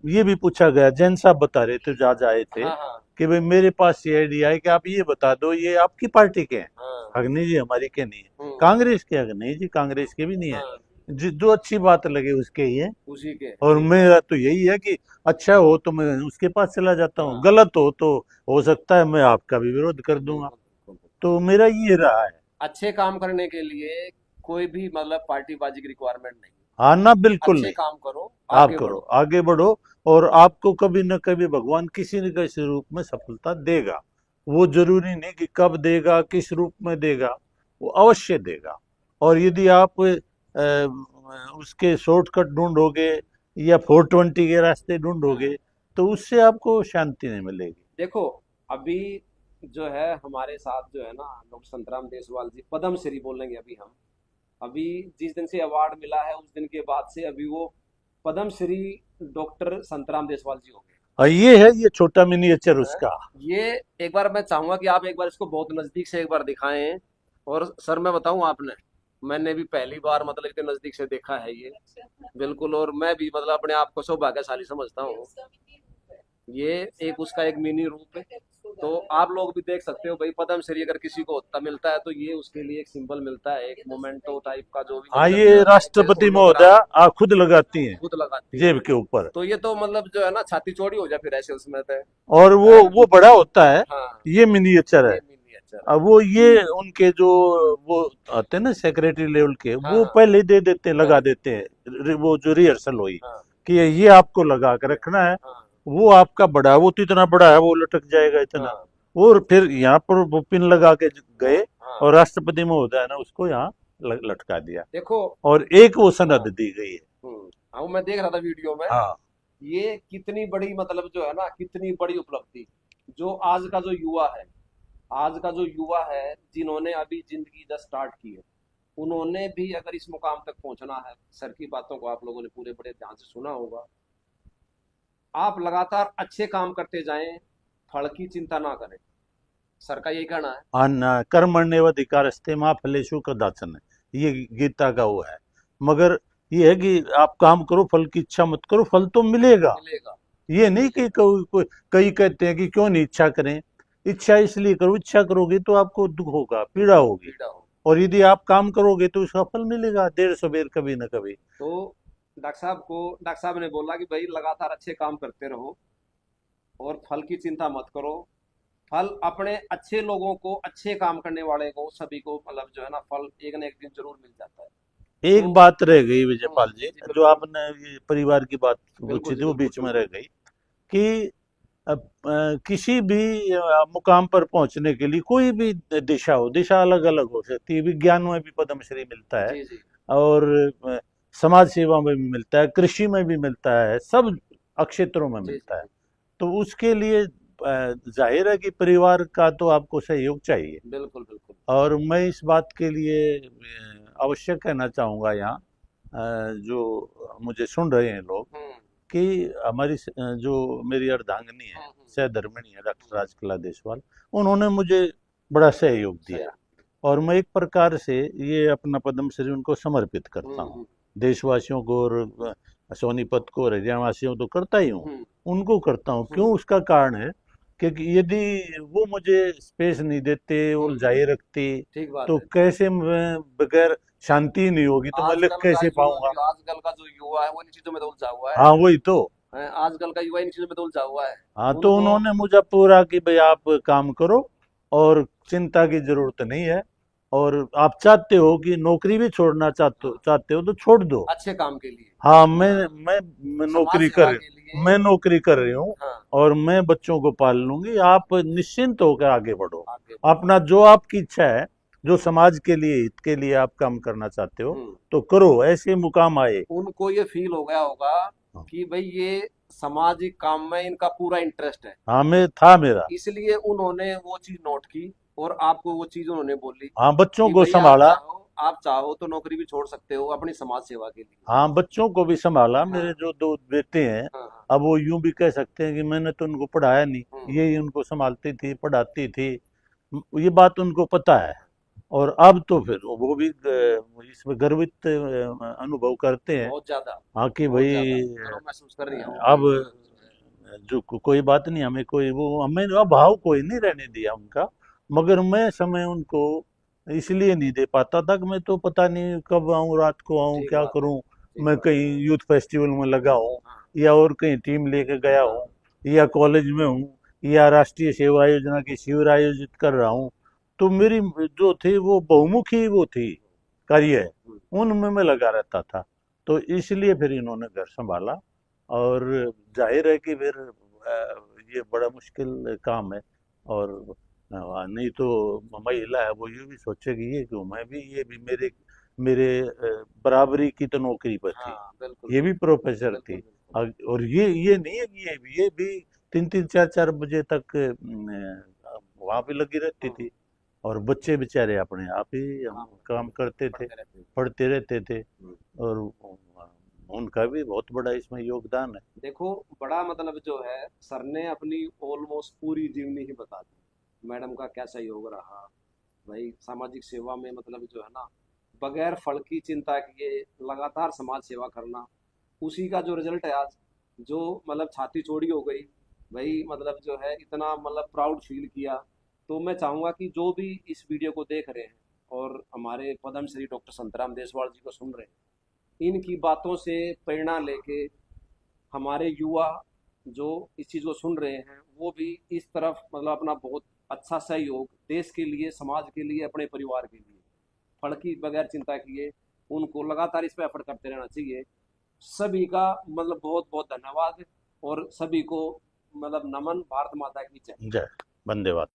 Speaker 2: ये भी पूछा गया, जैन साहब बता रहे थे जहाँ आए थे
Speaker 1: हाँ हाँ
Speaker 2: कि भाई मेरे पास ये आइडिया है कि आप ये बता दो ये आपकी पार्टी के हैं।
Speaker 1: हाँ
Speaker 2: अग्नि जी हमारी के नहीं है,
Speaker 1: हम्म,
Speaker 2: कांग्रेस के अग्नि जी कांग्रेस के भी नहीं है।
Speaker 1: हाँ
Speaker 2: जो अच्छी बात लगे उसके ही है।
Speaker 1: उसी के
Speaker 2: और
Speaker 1: ठीक है।
Speaker 2: मेरा तो यही है कि अच्छा हो तो मैं उसके पास चला जाता हूँ,
Speaker 1: हाँ
Speaker 2: गलत हो तो हो सकता है मैं आपका भी विरोध कर दूंगा।
Speaker 1: बिल्कुल बिल्कुल बिल्कुल।
Speaker 2: तो मेरा ये रहा है।
Speaker 1: अच्छे काम करने के लिए कोई भी मतलब पार्टीबाजी की रिक्वायरमेंट नहीं है।
Speaker 2: हाँ ना, बिल्कुल
Speaker 1: अच्छे
Speaker 2: नहीं।
Speaker 1: काम करो,
Speaker 2: आप
Speaker 1: आगे
Speaker 2: करो,
Speaker 1: बढ़ो।
Speaker 2: आगे बढ़ो, और आपको कभी न कभी भगवान किसी न किसी रूप में सफलता देगा। वो जरूरी नहीं कि कब देगा, किस रूप में देगा, वो अवश्य देगा। और यदि आप उसके शॉर्टकट ढूंढोगे या 420 के रास्ते ढूंढोगे
Speaker 1: हाँ
Speaker 2: तो उससे आपको शांति नहीं मिलेगी।
Speaker 1: देखो, अभी जो है हमारे साथ जो है ना डॉक्टर संतराम देशवाल जी, पद्म श्री बोलेंगे अभी हम। अभी जिस दिन से अवार्ड मिला है उस दिन के बाद से अभी वो पद्म श्री डॉक्टर संतराम देशवाल जी हो गए
Speaker 2: और ये है, ये छोटा मिनिएचर
Speaker 1: हैं।
Speaker 2: उसका।
Speaker 1: ये एक बार मैं चाहूंगा कि आप एक बार इसको बहुत नजदीक से एक बार दिखाएं। और सर मैं बताऊं आपने, मैंने भी पहली बार मतलब इतने नजदीक से देखा है ये। बिल्कुल, और मैं भी मतलब अपने आप को सौभाग्यशाली समझता हूँ। ये एक उसका एक मिनी रूप है। तो आप लोग भी देख सकते हो भाई, पद्म श्री अगर किसी को होता मिलता है तो ये उसके लिए एक सिंबल मिलता है, एक मोमेंटो टाइप का जो भी
Speaker 2: हाँ,
Speaker 1: मतलब जो
Speaker 2: ये
Speaker 1: है ना एक
Speaker 2: राष्ट्रपति
Speaker 1: होलोग्राम
Speaker 2: महोदया खुद लगाती हैं
Speaker 1: खुद लगाती है।
Speaker 2: जेब के ऊपर।
Speaker 1: तो ये तो मतलब जो है ना छाती चौड़ी हो जाए फिर ऐसे उसमें तो
Speaker 2: और
Speaker 1: है।
Speaker 2: वो बड़ा होता है,
Speaker 1: हाँ
Speaker 2: ये मिनिएचर है।
Speaker 1: ये मिनिएचर है।
Speaker 2: अब वो ये उनके जो वो आते हैं ना सेक्रेटरी लेवल के,
Speaker 1: हाँ
Speaker 2: वो
Speaker 1: हाँ
Speaker 2: पहले ही दे देते हैं, लगा
Speaker 1: पहले दे
Speaker 2: देते हैं वो जो रिहर्सल हुई
Speaker 1: हाँ
Speaker 2: कि ये आपको लगा के रखना है।
Speaker 1: हाँ
Speaker 2: वो आपका बड़ा, वो तो इतना बड़ा है, वो लटक जाएगा इतना।
Speaker 1: हाँ
Speaker 2: और फिर यहाँ पर वो पिन लगा के गए,
Speaker 1: हाँ
Speaker 2: और राष्ट्रपति महोदय ने उसको यहाँ लटका दिया,
Speaker 1: देखो।
Speaker 2: और एक वो
Speaker 1: हाँ
Speaker 2: सनद दी गई है।
Speaker 1: हाँ वो मैं देख रहा था वीडियो में।
Speaker 2: हाँ,
Speaker 1: ये कितनी बड़ी मतलब जो है ना कितनी बड़ी उपलब्धि, जो आज का जो युवा है, आज का जो युवा है जिन्होंने अभी जिंदगी जस्ट स्टार्ट की है, उन्होंने भी अगर इस मुकाम तक पहुंचना है, सर की बातों को आप लोगों ने पूरे बड़े ध्यान से सुना होगा। आप लगातार अच्छे काम करते जाएं, फल की चिंता ना करें, सर का यही कहना है।
Speaker 2: कर्मण्येवाधिकारस्ते माँ फलेषु कदाचन है, ये गीता का वो है। मगर ये है कि आप काम करो, फल की इच्छा मत करो, फल तो मिलेगा।
Speaker 1: मिलेगा
Speaker 2: ये नहीं कि
Speaker 1: मिलेगा।
Speaker 2: कई कहते हैं कि क्यों नहीं इच्छा करें। इच्छा इसलिए करो, इच्छा करोगे तो आपको दुख होगा, पीड़ा होगी।
Speaker 1: पीड़ा हो।
Speaker 2: और यदि आप काम करोगे तो उसका फल मिलेगा, देर सवेर कभी न कभी।
Speaker 1: तो डॉक्टर साहब ने बोला कि भाई लगातार अच्छे काम करते रहो और फल की चिंता मत करो। फल अपने अच्छे लोगों को, अच्छे काम करने वाले को, सभी को मतलब जो है ना फल एक ना एक दिन जरूर मिल जाता है।
Speaker 2: एक
Speaker 1: तो
Speaker 2: बात रह गई विजयपाल
Speaker 1: जी
Speaker 2: जी,
Speaker 1: जी
Speaker 2: जो
Speaker 1: बिल्कुल
Speaker 2: आपने ये परिवार की बात
Speaker 1: बिल्कुल
Speaker 2: पूछी
Speaker 1: जी
Speaker 2: थी, वो
Speaker 1: बिल्कुल
Speaker 2: बीच में रह
Speaker 1: बिल्कुल।
Speaker 2: गई कि किसी भी मुकाम पर पहुंचने के लिए कोई भी दिशा हो, दिशा अलग अलग हो सकती है। विज्ञान में भी पद्मश्री मिलता है,
Speaker 1: जी जी
Speaker 2: और समाज सेवा में भी मिलता है, कृषि में भी मिलता है, सब क्षेत्रों में
Speaker 1: जी जी
Speaker 2: मिलता है।
Speaker 1: जी
Speaker 2: तो उसके लिए जाहिर है कि परिवार का तो आपको सहयोग चाहिए।
Speaker 1: बिल्कुल बिल्कुल।
Speaker 2: और मैं इस बात के लिए अवश्य कहना चाहूँगा यहाँ, जो मुझे सुन रहे हैं लोग,
Speaker 1: हम्म
Speaker 2: कि हमारी जो मेरी अर्धांगिनी है,
Speaker 1: हम्म।
Speaker 2: सहधर्मिणी है, डॉक्टर राजकला देशवाल, उन्होंने मुझे बड़ा सहयोग
Speaker 1: सही।
Speaker 2: दिया। और मैं एक प्रकार से ये अपना पद्मश्री उनको समर्पित करता हूँ,
Speaker 1: हम्म।
Speaker 2: देशवासियों को और सोनीपत को और हरियाणवासियों तो करता ही हूँ,
Speaker 1: हम्म
Speaker 2: उनको करता हूँ। क्यों?
Speaker 1: हम्म
Speaker 2: उसका कारण है क्योंकि यदि वो मुझे स्पेस नहीं देते,
Speaker 1: हम्म।
Speaker 2: उलझाए रखते,
Speaker 1: ठीक बात
Speaker 2: तो
Speaker 1: है।
Speaker 2: कैसे मैं बगैर शांति नहीं होगी तो मैं लिख कैसे पाऊंगा।
Speaker 1: आजकल का जो युवा है वो इन चीजों में तो उलझा हुआ है।
Speaker 2: हाँ, वही तो।
Speaker 1: आजकल का युवा इन चीजों में तो उलझा हुआ है।
Speaker 2: हाँ, तो
Speaker 1: उनको
Speaker 2: उन्होंने मुझे पूरा कि भाई आप काम करो, और चिंता की जरूरत नहीं है। और आप चाहते हो कि नौकरी भी छोड़ना
Speaker 1: हाँ,
Speaker 2: चाहते हो तो छोड़ दो।
Speaker 1: अच्छे काम के लिए।
Speaker 2: हाँ,
Speaker 1: हाँ,
Speaker 2: मैं
Speaker 1: समाज
Speaker 2: नौकरी
Speaker 1: सेवा
Speaker 2: कर
Speaker 1: के लिए।
Speaker 2: मैं नौकरी कर रही हूँ,
Speaker 1: हाँ,
Speaker 2: और मैं बच्चों को पाल लूंगी, आप निश्चिंत होकर आगे बढ़ो।
Speaker 1: आगे बढ़ो।
Speaker 2: अपना जो आपकी इच्छा है, जो समाज के लिए, हित के लिए आप काम करना चाहते हो,
Speaker 1: हम्म।
Speaker 2: तो करो, ऐसे मुकाम आए।
Speaker 1: उनको ये फील हो गया होगा कि भाई ये सामाजिक काम में इनका पूरा इंटरेस्ट है,
Speaker 2: हाँ, मैं था मेरा।
Speaker 1: इसलिए उन्होंने वो चीज नोट की और आपको वो चीज उन्होंने बोली
Speaker 2: हाँ, बच्चों
Speaker 1: कि
Speaker 2: को
Speaker 1: भाई आप
Speaker 2: संभाला।
Speaker 1: चाहो, आप चाहो तो नौकरी भी छोड़ सकते हो अपनी समाज सेवा के लिए।
Speaker 2: हाँ, बच्चों को भी संभाला।
Speaker 1: हाँ
Speaker 2: मेरे जो दो बेटे हैं,
Speaker 1: हाँ हाँ
Speaker 2: अब वो यूं भी कह सकते हैं कि मैंने तो उनको पढ़ाया नहीं,
Speaker 1: हम्म।
Speaker 2: ये ही उनको संभालती थी, पढ़ाती थी। ये बात उनको पता है। और अब तो फिर वो भी इसमें गर्वित अनुभव करते हैं।
Speaker 1: बहुत ज्यादा,
Speaker 2: हाँ कि
Speaker 1: बहुत ज्यादा
Speaker 2: भाई
Speaker 1: गर्व महसूस कर रही हूँ
Speaker 2: अब
Speaker 1: कि
Speaker 2: जो कोई बात नहीं, हमें कोई वो हमें अभाव कोई नहीं रहने दिया उनका। मगर मैं समय उनको इसलिए नहीं दे पाता था कि मैं तो पता नहीं कब आऊँ, रात को आऊँ,
Speaker 1: ठीक
Speaker 2: क्या
Speaker 1: बात है,
Speaker 2: करूँ।
Speaker 1: ठीक
Speaker 2: मैं
Speaker 1: बात
Speaker 2: कहीं यूथ फेस्टिवल में लगा हूँ,
Speaker 1: है। हाँ,
Speaker 2: या और कहीं टीम लेके गया
Speaker 1: हाँ,
Speaker 2: हूँ, या कॉलेज में हूँ, या राष्ट्रीय सेवा योजना की शिविर आयोजित कर रहा हूँ। तो मेरी जो थी वो बहुमुखी वो थी कार्य,
Speaker 1: हम्म,
Speaker 2: उनमें मैं लगा रहता था। तो इसलिए फिर इन्होंने घर संभाला। और जाहिर है कि फिर ये बड़ा मुश्किल काम है। और नहीं तो महिला है वो ये भी सोचेगी ये क्यों, मैं भी ये भी मेरे मेरे बराबरी की तो नौकरी पर थी,
Speaker 1: हाँ, बिल्कुल
Speaker 2: ये भी
Speaker 1: बिल्कुल,
Speaker 2: प्रोफेसर थी।
Speaker 1: बिल्कुल बिल्कुल।
Speaker 2: और ये नहीं है कि ये भी 3-3 4-4 बजे तक वहां पे लगी रहती
Speaker 1: हम्म,
Speaker 2: थी। और बच्चे बेचारे अपने आप ही हम
Speaker 1: काम
Speaker 2: काम करते थे,
Speaker 1: पढ़ते रहते हैं।
Speaker 2: पढ़ते रहते थे।
Speaker 1: हम्म।
Speaker 2: और उनका भी बहुत बड़ा इसमें योगदान है।
Speaker 1: देखो, बड़ा मतलब जो है, सर ने अपनी ऑलमोस्ट पूरी जीवनी ही बता दी। मैडम का क्या सहयोग रहा भाई सामाजिक सेवा में, मतलब जो है ना, बगैर फल की चिंता किए लगातार समाज सेवा करना, उसी का जो रिजल्ट है आज। जो मतलब छाती चौड़ी हो गई भाई, मतलब जो है इतना मतलब प्राउड फील किया। तो मैं चाहूँगा कि जो भी इस वीडियो को देख रहे हैं और हमारे पद्म श्री डॉक्टर संतराम देसवाल जी को सुन रहे हैं, इनकी बातों से प्रेरणा लेके हमारे युवा जो इस चीज़ को सुन रहे हैं, वो भी इस तरफ मतलब अपना बहुत अच्छा सहयोग देश के लिए, समाज के लिए, अपने परिवार के लिए, फल की बगैर चिंता किए उनको लगातार इस पर एफर्ट करते रहना चाहिए। सभी का मतलब बहुत बहुत धन्यवाद। और सभी को मतलब नमन। भारत माता की जय।
Speaker 2: जय। वंदे मातरम।